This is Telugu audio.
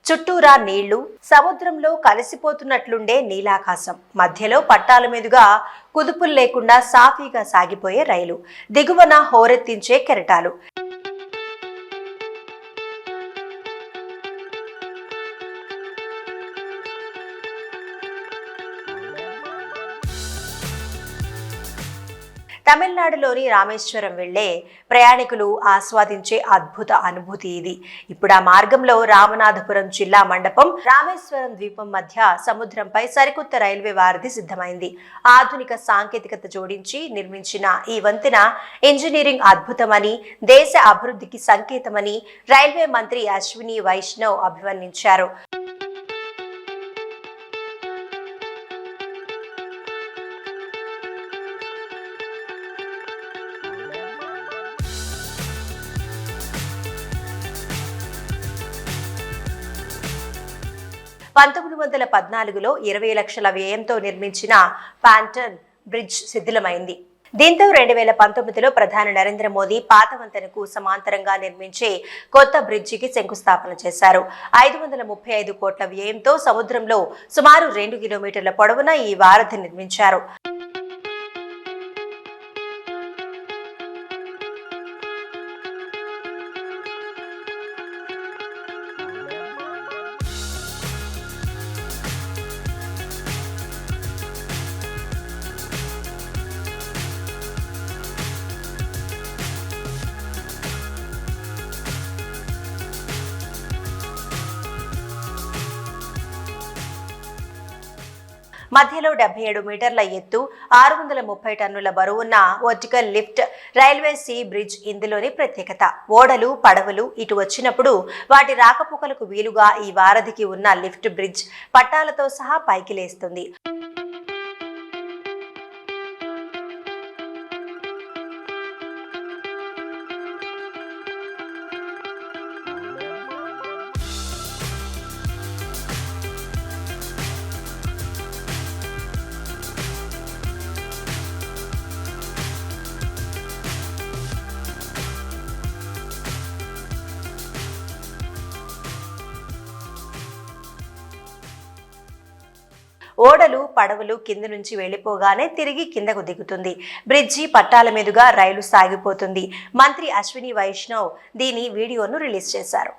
చుట్టూరా నీళ్లు, సముద్రంలో కలిసిపోతున్నట్లుండే నీలాకాశం, మధ్యలో పట్టాల మీదుగా కుదుపులు లేకుండా సాఫీగా సాగిపోయే రైలు, దిగువన హోరెత్తించే కెరటాలు. తమిళనాడులోని రామేశ్వరం వెళ్లే ప్రయాణికులు ఆస్వాదించే అద్భుత అనుభూతి ఇది. ఇప్పుడు ఆ మార్గంలో రామనాథపురం జిల్లా మండపం, రామేశ్వరం ద్వీపం మధ్య సముద్రంపై సరికొత్త రైల్వే వారధి సిద్ధమైంది. ఆధునిక సాంకేతికత జోడించి నిర్మించిన ఈ వంతెన ఇంజనీరింగ్ అద్భుతమని, దేశ అభివృద్ధికి సంకేతమని రైల్వే మంత్రి అశ్విని వైష్ణవ్ అభివర్ణించారు. పంతొమ్మిది 2014లో 20 లక్షల వ్యయంతో నిర్మించిన పాంటన్ బ్రిడ్జ్ శిథిలమైంది. దీంతో 2019లో ప్రధాని నరేంద్ర మోదీ పాత వంతెనకు సమాంతరంగా నిర్మించే కొత్త బ్రిడ్జికి శంకుస్థాపన చేశారు. 535 కోట్ల వ్యయంతో సముద్రంలో సుమారు 2 కిలోమీటర్ల పొడవున ఈ వారధి నిర్మించారు. మధ్యలో 77 మీటర్ల ఎత్తు, 630 టన్నుల బరువున్న vertical lift railway sea bridge ఇందులోని ప్రత్యేకత. ఓడలు, పడవలు ఇటు వచ్చినప్పుడు వాటి రాకపోకలకు వీలుగా ఈ వారధికి ఉన్న లిఫ్ట్ బ్రిడ్జ్ పట్టాలతో సహా పైకి లేస్తుంది. ఓడలు, పడవలు కింద నుంచి వెళ్లిపోగానే తిరిగి కిందకు దిగుతుంది. బ్రిడ్జి పట్టాల మీదుగా రైలు సాగిపోతుంది. మంత్రి అశ్విని వైష్ణవ్ దీని వీడియోను రిలీజ్ చేశారు.